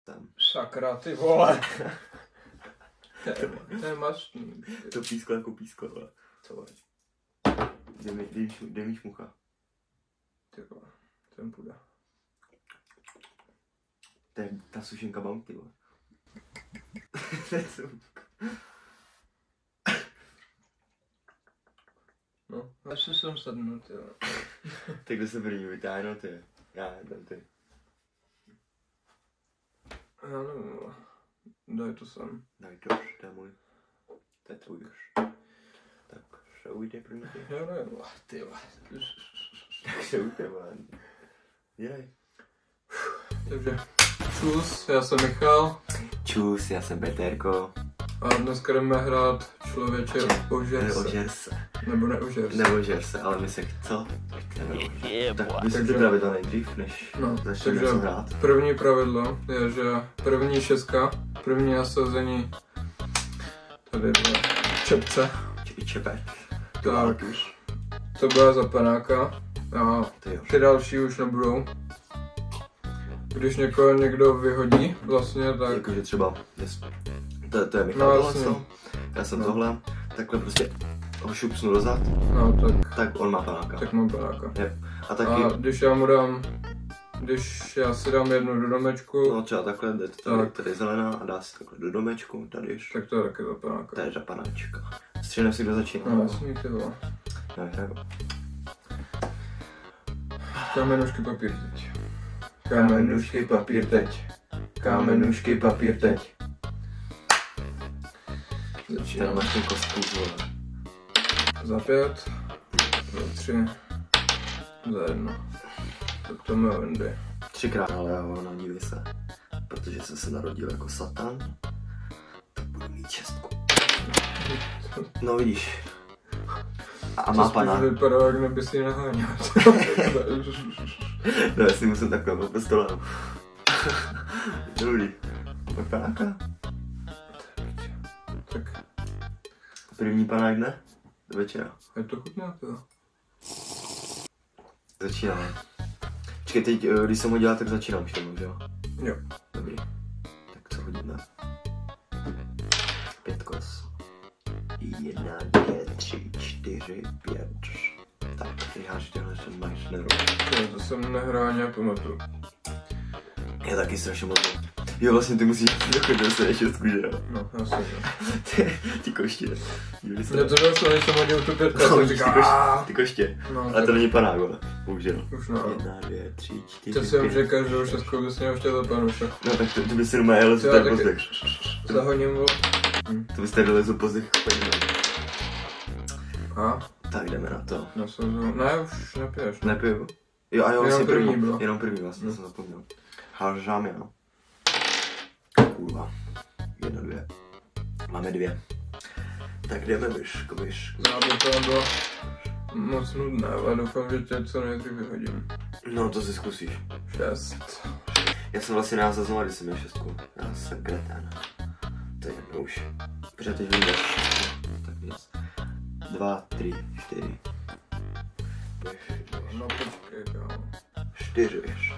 Tam. Sakra, ty vole. To je mastný. To písklo jako písklo, ale. Co vole? Dej mi šmucha. Ty vole, ten půjde. To je ta sušenka Bounty, vole. No, asi jsem sednut, jo. Tak kdo se první vytáhne, ty. Já jdem ty. Já nevím, vole. Daj to sem. Daj to už, to je můj. To je tvůj už. Tak se ujde první ty. Já nevím, vole, ty vole. Tak se ujde, vole. Dělej. Takže, čus, já jsem Michal. Čus, já jsem Peterko. A dneska jdeme hrát člověče ožer se. Nebo neožer se. Neožer se, ale my se chceme ožer. Tak vysvětli pravidla nejdřív, než začneme něco hrát. První pravidlo je, že první šestka, první nasazení tady byla čepce. Čepec. Tak, to byla za panáka a ty další už nebudou. Když někdo vyhodí vlastně, tak... Jakože třeba, to je Michal, vlastně. Já jsem tohle, takhle prostě ho šupsnu dozad, no, tak on má panáka. Tak mám panáka. A taky... A když já si dám jednu do domečku... No třeba takhle, jde tady zelená a dá si takhle do domečku, tady. Tak to je taky za panáka. To je za panáčka. Střílem si, kdo začíná. No jasný, ty vole. Kamenušky, papír teď. Kamenušky, papír teď. Kamenušky, papír teď. Začínám. Máš ten kostku, vole. Za 5, za 3, za 1. Tak to má Wendy. 3krát, ale já ho nadívej se. Protože jsem se narodil jako satan, tak budu mít 6. No vidíš. A má pana. To vypadá, jak neby si naháněl. No, já si musím takhle po stole. Dobrý. Máš panáka? Tak. První panák dne? Do večera. Je to chutná, to? Začínáme. Počkej, teď, když jsem ho dělal, tak začínám všemu, že jo? Jo. Dobrý. Tak co hodíme? 5 kos. 1, 2, 3, 4, 5. Tak, ty háš těhle, že máš nervů. To jsem nehrál nějak pamatuju. Já taky strašně moc. Jo, vlastně ty musíš dokud dostaneš 6, že jo? No, jasně, jo. Ty koště. Mě to došlo, než jsem hodil tu 5, jsem říkal ty koště. No, ale to není panák, vole. Bohužel. Už no. 1, 2, 3, 4, To jsem že každou 6 bys měl ještě za panuša. No tak to by si doma jel z tady pozdech. Zahoním ho. To bys tady lezu pozdech. A? Tak jdeme na to. Ne, už nepiješ. Nepiju. Jo, a jo, jenom první bylo. Jenom první vlastně, jsem zapomněl. Haržám já. Kurva. 1, 2. Máme 2. Tak jdeme, myško. Aby to bylo moc nudné, ale doufám, že tě co nejdřív vyhodím. No, to si zkusíš. 6. Já jsem vlastně názal, když jsem měl 6. Já jsem kretén. To je jedno už. Protože teď vyjdeš. Tak nic. 2, 3, 4. No počkej, kámo. 4 víš.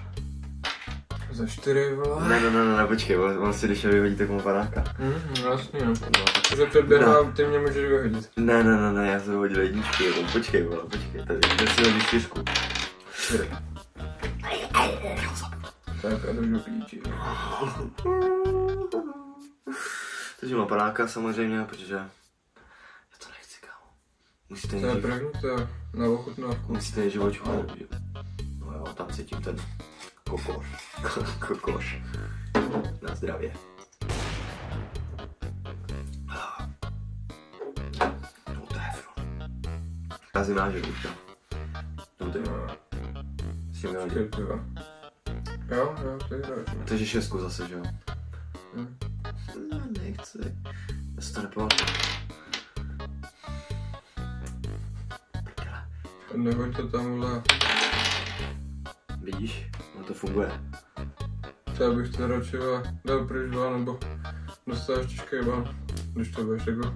Za 4, vole. Ne, počkej, on si když vyhodí, tak mu panáka. Jasně, no. Protože předběhám, ty mě můžeš vyhodit. Ne, já jsem vyhodil jedničky, počkej, tady si hodí 4. 4. Tak a držu píči. Takže mám panáka samozřejmě, protože já to nechci, kámo. Musíte nejdřív... To je první, to je na ochutnávku. Musíte nejdřív očuchat. No jo, tam cítím ten kokoš. Na zdravě. No to je fro. Já si nážu už. No to je. S tím měl dělat. Jo, to je hráč. Takže 6 zase, že jo? No, nechci. Já si to nepamatuju. Nehoď to tamhle. Vidíš? No to funguje. Já bych to radši dal pryč dva, nebo dostáváš těžký ban, když to budeš jako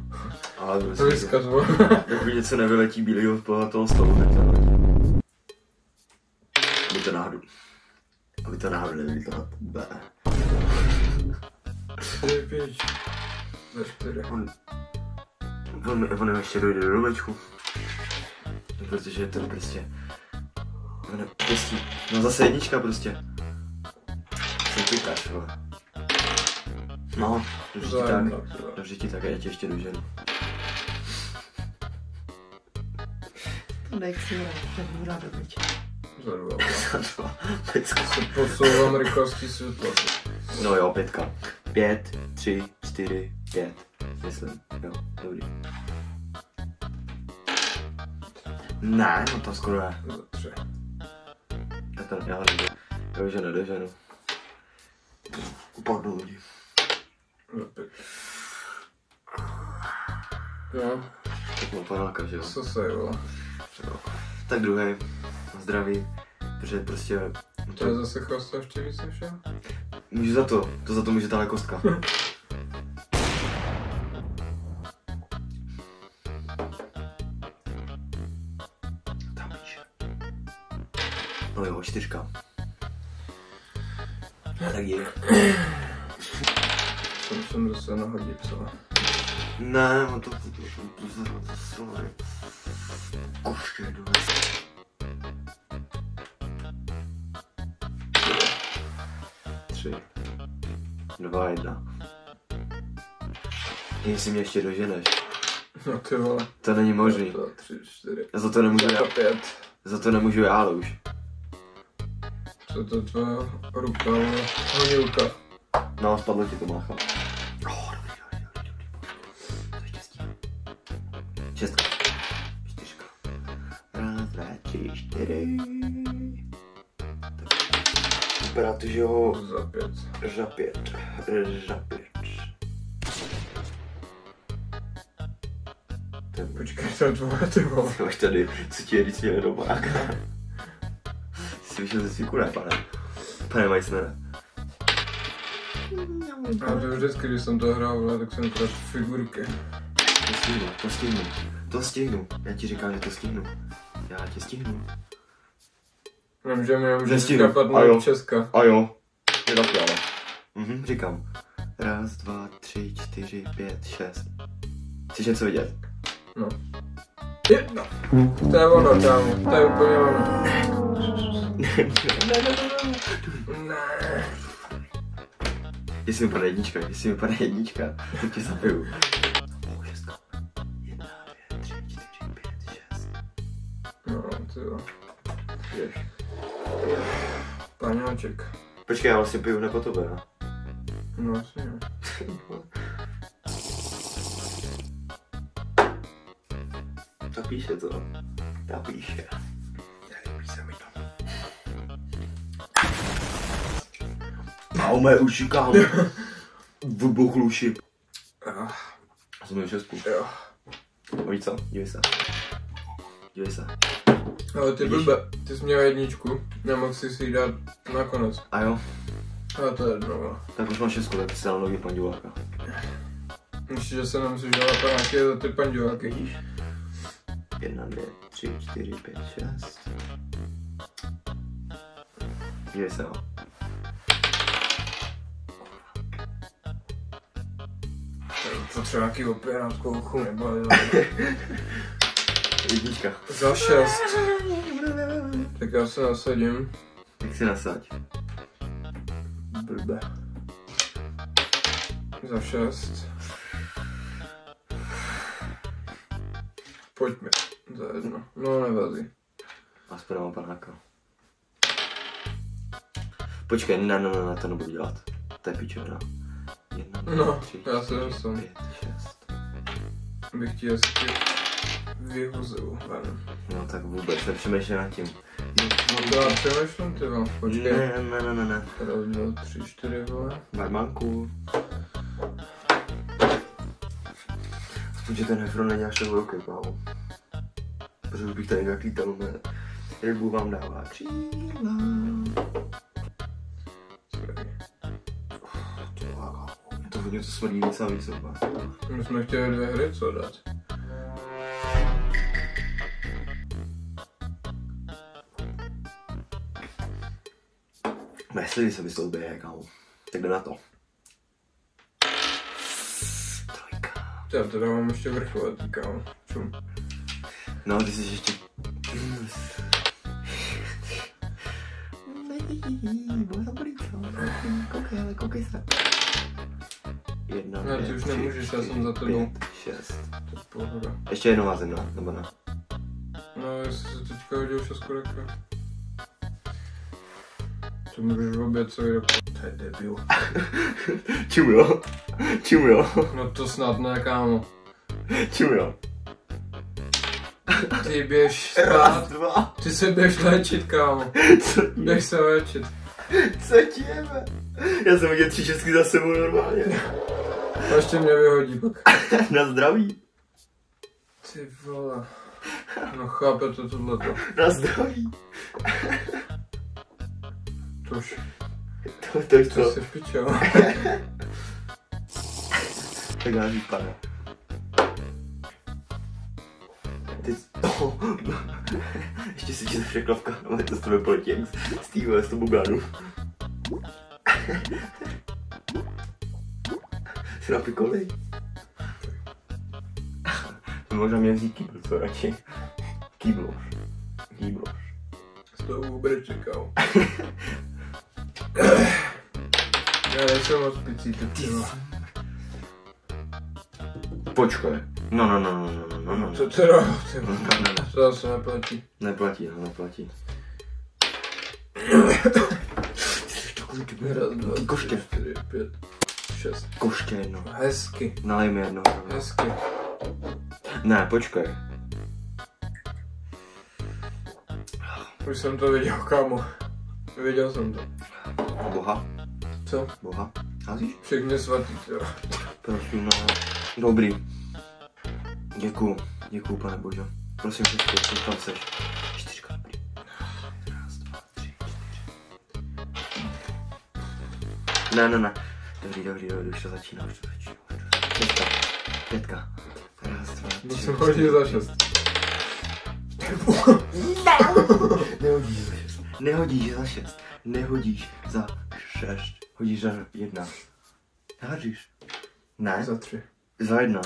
vyskazovat. Jako něco nevyletí bílýho z toho stolu, tak to nevyletí. Aby to náhodou nevylítlo na tebe. 4, 5, 4. On ještě dojde do domečku. Protože to prostě... Prostě, no zase jednička prostě. Jsem pikáš, vole. No, dobře ti tak, já tě ještě doženu. To nechci rád do meče. Za 2. Za 2. Pecka. Se posouvám rychlostí světla. No jo, 5. 5, 3, 4, 5. Myslím, jo, dobrý. Ne, no to skoro ne. Za 3. Já ho doženu. Upadnou lidi. Za 5. Jo. Tak mám panáka, že jo? Co se jo? Tak druhý. Zdraví. Protože prostě... To je zase chvasta ještě víc než já? Můžu za to. To za to může tahle kostka. Tam píše. No jo, 4. Tak je. To musím zase nahodit, co? Ne, no to koště jdu. 3, 2, 1. Jestli mě ještě doženeš. No ty vole. To není možný. 2, 3, 4. Za to nemůžu já. 5. Za to nemůžu já, ale už. Co to tvoje ruka, vole? Honilka. No, spadlo ti to, mácha. Dobrý. To je štěstí. 6. 4. 1, 2, 3, 4. Vypadá to, že ho... Za 5. Za 5. Počkej, to je tvoje, ty vole. Máš tady, co ti je říct měli do baráka. Jsi vyšel ze svíku, ne, pane Meissnere. Já to vždycky, když jsem to hrál, tak jsem kradl figurky. To stihnu. Já ti říkám, že to stihnu. Já tě stihnu. Vím, že mi nemůže skápat Česka. A jo. Je taky ale. Říkám. 1, 2, 3, 4, 5, 6. Chceš něco vidět? No. 1. To je ono, kámo. To je úplně ono. Ne. Jestli mi padne jednička, tak tě zabiju. 1, 2, 3, 4, 5, 6. No, ty jo. Paňáček. Počkej, já vlastně piju hned po tobě, ne? No asi jo. To píše to. Ta píše. Nelíbí se mi to. Au, mé uši, kámo. Vybuchlu uši. Já jsem měl 6. Jo. Víš co? Dívej se. Ale ty blbe, ty jsi měl 1, nemohl jsi si ji dát nakonec. A jo? Ale to je jedno. Tak už mám 6, tak si dám nový pandiváka. Myslíš, že se nemusíš dělat panáky za ty pandiváky? 1, 2, 3, 4, 5, 6. Dívej se, jo. Potřeba nějaký operářskou uchu nebo 1. Za 6. Tak já se nasadím. Jak si nasaď? Blbe. Za 6. Pojďme. Za 1. No nevadí. Aspoň mám panáka. Počkej, ne, to nebudu dělat. To je pičovina. 1, 2, 3, 4, 5, 6. Bych ti hezky vyhozil ven. No tak vůbec, nepřemýšlej nad tím. Já přemýšlím, ty vám, počkej. Ne. 1, 2, 3, 4, vole. Barmanku. Aspoň, že ten Hefron není až tak velký, kámo. Protože bych tady nějak lítal, ne. Rybu vám dává křídla. To hodně to smrdí víc a víc. My jsme chtěli 2 hry, co dát? Myslí se mi s tou běhe, kámo. Tak jde na to. Já teda mám ještě vrcholetý, kámo. Čum. No, ty jsi ještě... Koukej se. 1, ne, ty už nemůžeš, já jsem za tebou. 5, 6. To je pohoda. Ještě jednou házím, no, nebo ne? No, jestli se teďka hodil 6 koreka. To můžeš obět celý rok. To je debil. Čum jo? No to snad ne, kámo. Čum jo? Ty běž Raz, spát. 2. Ty se běž léčit, kámo. Co ti Běž se léčit. Co ti jebe? Já jsem viděl 3 šestky za sebou normálně. A ještě mě vyhodí pak. Na zdraví. Ty vole. No chápe to tohleto. Na zdraví. To už. To je To co? si vpičel. Tak já vypadá. Ty... Ještě si ti překlavka, ale to z tebe poletí jak z týhle, z toho bugánu. Jsi napikolej? Možná mě vzít kýbl, co radši? Kýbloš. Z toho vůbec čekal. Já nejsem moc picí, ty třeba. Počkej. No. Co teda? To zase neplatí. Neplatí. Raz, dva, Ty koště. 4, 5, 6. Koště jedno. Hezky. Nalej mi jedno. Hezky. Ne, počkej. Už jsem to viděl, kámo. Viděl jsem to. Boha. Co? Boha. Házíš? Všechny svatý, jo. Prosím, no. Dobrý. Děkuju, pane bože. Prosím, co tam seš? 4, dobrý. 1, 2, 3, 4. Ne. Dobrý, už to začíná. 5. 1, 2, 3. Musím hodit za 6. Nehodíš za 6. Nehodíš za 6. Hodíš za 1. Hádíš? Ne? Za 3. Za 1.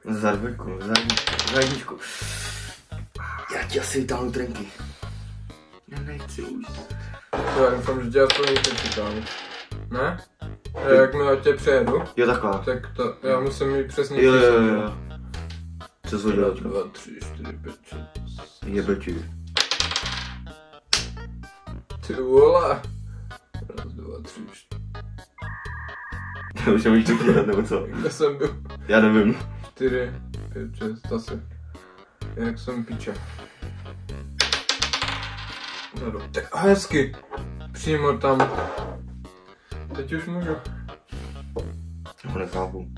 Za 2. Za 1. Já ti asi vytáhnu trenky. Já nechci už. Já doufám, že tě aspoň nepřečítám. Ne? A jakmile tě přejedu, Jo, takhle. tak to, já musím mít přesně Jo. Co jsi hodil? 1, 2, 3, 4, 5, 6. Jebečí. Ty vole. 1, 2, 3, 4. Už nemůžu to kýdat, nebo co? Kde jsem byl? Já nevím. 4, 5, 6, asi. Jak jsem piče. Tak hezky. Přímo tam. Teď už můžu. No, nechápu.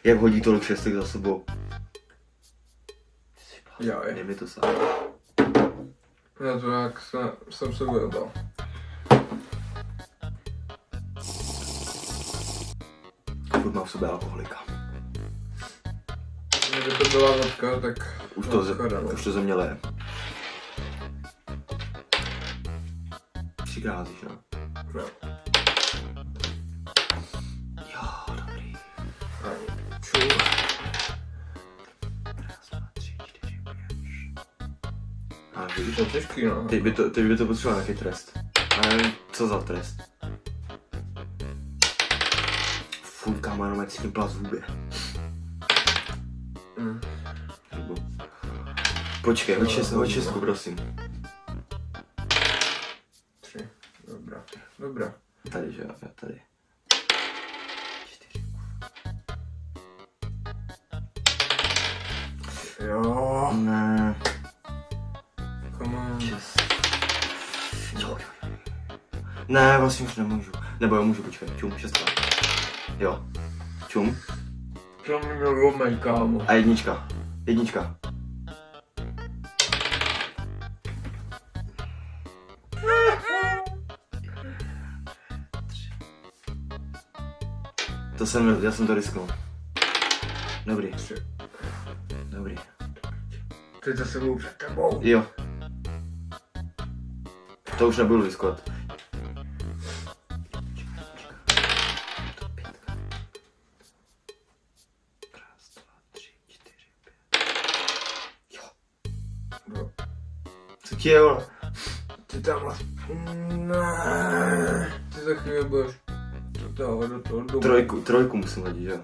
Jak hodí tolik šestek za sebou? Já je. Dej mi to sám. Já to jak jsem se vyjebal. Furt mám v sobě alkoholika. Kdyby to byla vodka, tak... Už to ze mě leje. 3krát házíš, no? No. Jo, dobrý. Ču. 1, 2, 3, 4, 5. A víš, To je těžký, no. teď by to potřeboval nějaký trest. Ale co za trest? Furt kámo, jenom cítím plaz v hubě. Počkej, hoď šestku, prosím. 3. Dobrá. Tady, že jo, tady. 4. Jo. Ne. Come on. 6. Jo. Ne, vlastně už nemůžu. Nebo jo, můžu, počkej. Čum, 6. Jo. Čum. To mi měl omej, kámo. A 1. Já jsem to risknul. Dobrý. 3. Dobrý. Teď zase budu před tebou. Jo. To už nebudu riskovat. tě, vole. Ty tamhle. Ne. Ty za chvíli budeš dávat do toho domu. Trojku musím hodit, jo.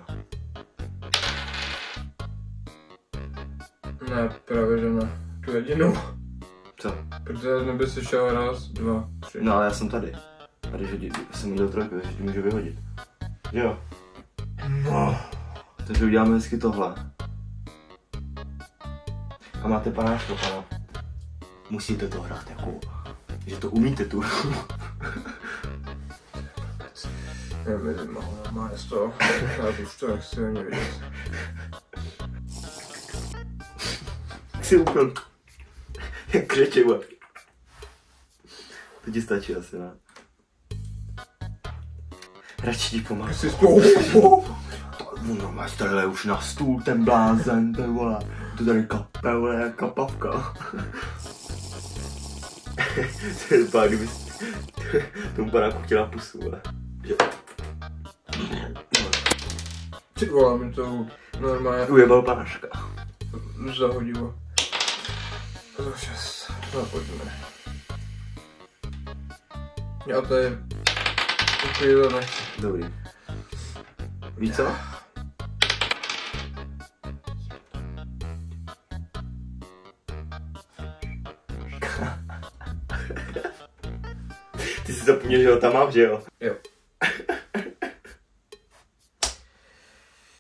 Ne, právě že ne. Tu jedinou. Co? Protože neby si šel raz, dva, tři. No ale já jsem tady. A když jsem hodil trojku, takže ti můžu vyhodit. Jo. No. Takže uděláme vždycky tohle. A máte panáčko, pana. Musíte to hrát jako, že to umíte tu. Nevím, má z toho. Já už to nechci ani vidět. Si úplně jak křeče, vole. To ti stačí asi, ne? Radši ti pomáhá. No máš tady už na stůl ten blázen, to je, vole. To tady kape, vole, jak kapavka. To je vypadá, kdyby tomu panáku chtěla pusu, vole. Ty vole, mi to normálně ujebal panáška. zahodilo. Za 6. No pojďme. Já to je uklidlené. Dobrý. Víš co? Ty jsi zapomněl, že ho tam mám, že jo? Jo.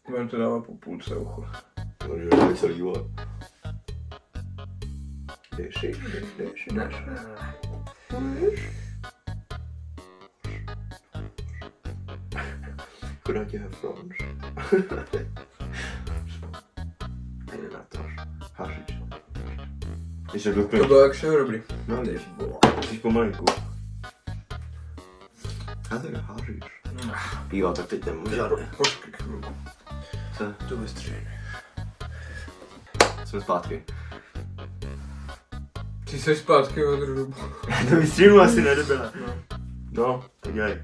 Budeme to dávat po půlce uchu. No, že to je celý, vole. Dej. Kudá tě hefrons. Jde na to. Haříš. Ještě byl To bylo jak všechno dobrý. No, jdeš. Jsi pomalinku. A tak haříš. Jo, tak teď nemůžu žádný. Počkej chvilku. Co? To vystřelí. Jsme zpátky. Ty jsi zpátky od rubu. To vystřínu asi nedobila. No, tak dělej.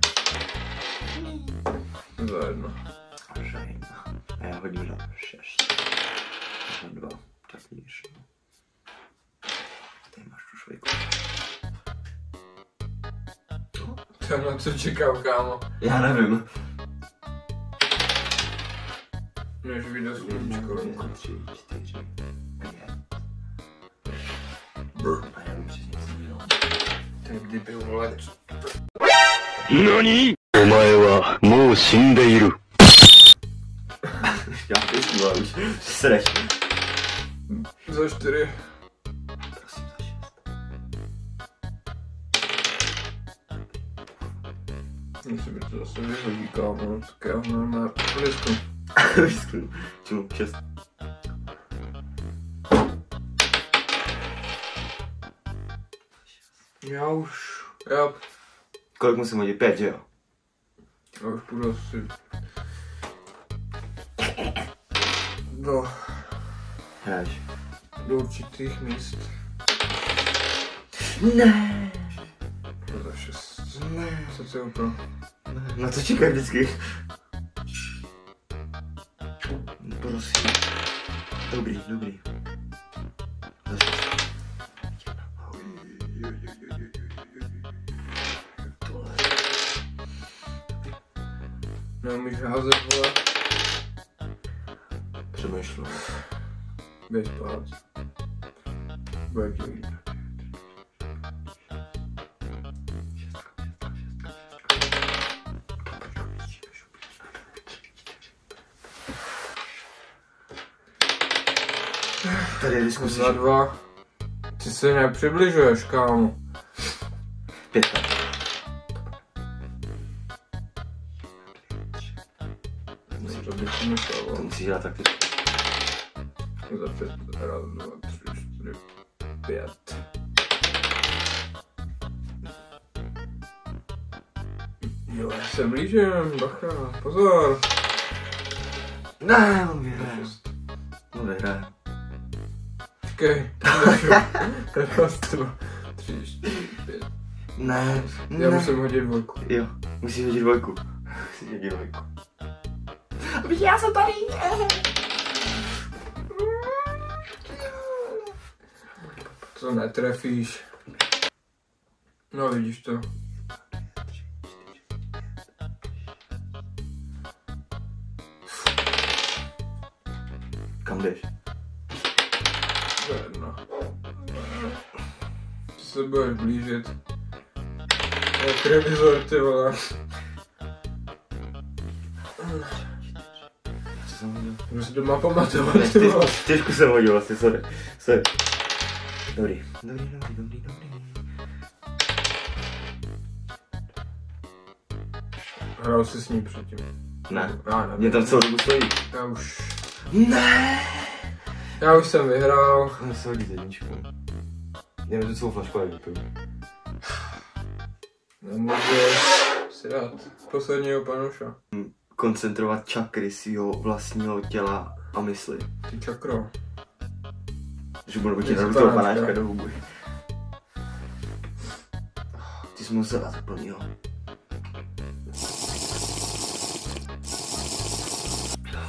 Za jedno. A já hodím na 6. Za 2. Tak níž. Tady máš tu švejku. Tam na co čekám, kámo. Já nevím. Než vyjde s klíčkou. 3, 4, 5. A já vím, že jsi něco dělal. To je debil, vole. NANI?! お前はもう死んでいる。Já pěstí, ale už sreš. Za 4. Prosím, za 6. Myslím, že to zase vyhodí, kámo. Tak já ho normálně vysknu. Vysknu. Čemu? 6. Já už. Já. Kolik musím hodit? 5, že jo? Já už půjdu asi. Hraješ. Do určitých míst. Ne. Za 6. Ne. Co to je úplně? Na to čekaj vždycky. Prosím. Dobrý. Za 6. Neumíš házet, vole. Přemýšlím. Běž spát. Bude ti líp. Tady je diskusi. Za 2. Ty se nepřibližuješ, kámo. 5. To bych myslel, To musíš dělat taky. Za 5. Raz, 2, 3, 4, 5. Jo, já se blížím, bacha, pozor. Ne, on vyhraje. Počkej, raz, 2, 3, 4, 5. Ne. Já musím hodit 2. Jo, musíš hodit 2. Musíš hodit 2. Já jsem tady. To netrefíš. No vidíš to. Kam jdeš? To je jedno. Ty se budeš blížit. Jak revizor, ty vole. Co jsem hodil? Můžu si doma pamatovat, ty vole. Těžko jsem hodil vlastně, sorry. Dobrý. Hrál jsi s ní předtím. Ne, Já nevím. mě tam celou dobu stojí. Já už... Ne! Já už jsem vyhrál. Můžu se hodit jedničku. Jdeme tu celou flašku a vypiju. Nemůžeš si dát posledního panuša. Koncentrovat čakry svého vlastního těla a mysli. Ty čakro. Že budu ti dát toho panáčka do huby. Ty jsi musel dát plnýho.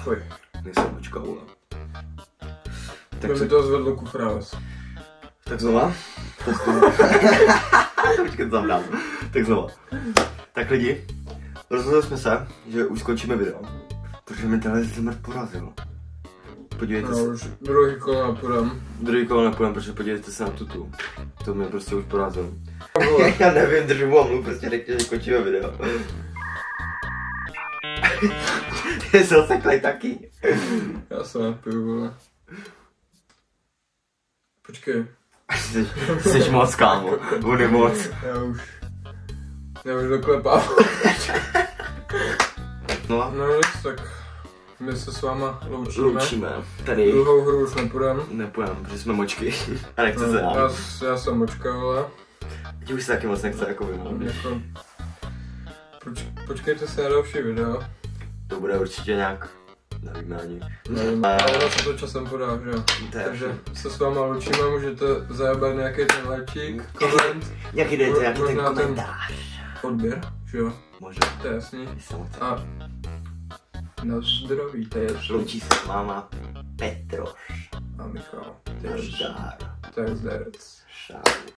Fuj. Nejsem počka, vole. Tak mi to zvedlo kufrávez. Tak znova. Počkej, tam dám. Tak znova. Tak lidi, rozhodli jsme se, že už skončíme video. Protože mi tenhle zmrt porazil. Podívejte se. Už druhý kolo nepůjdem. Druhý kolo nepůjdem, protože podívejte se na tutu. To mě prostě už porazil. Já nevím, držu bomlu, prostě řekni, že skončíme video. Ty jsi oseklej taky. Já se napiju, vole. Počkej. Jsi moc, kámo. On je moc. Já už doklepám. No nic, tak my se s váma loučíme. Tady. Druhou hru už nepůjdem. Nepůjdem, protože jsme močky. A nechce se nám. Já jsem močka, vole. Ti už se taky moc nechce jako vy. Počkejte se na další video. To bude určitě nějak, nevíme ani. Ale se to časem podá, že jo? Takže se s váma loučíme, můžete zajebat nějaký ten lajčík, koment. Nějaký ten komentář. Odběr, že jo? Možná. To je jasný. A na zdraví, to je jasný. Loučí se s máma Petroš. A Michal. Nazdar. To je zdarec. Šau.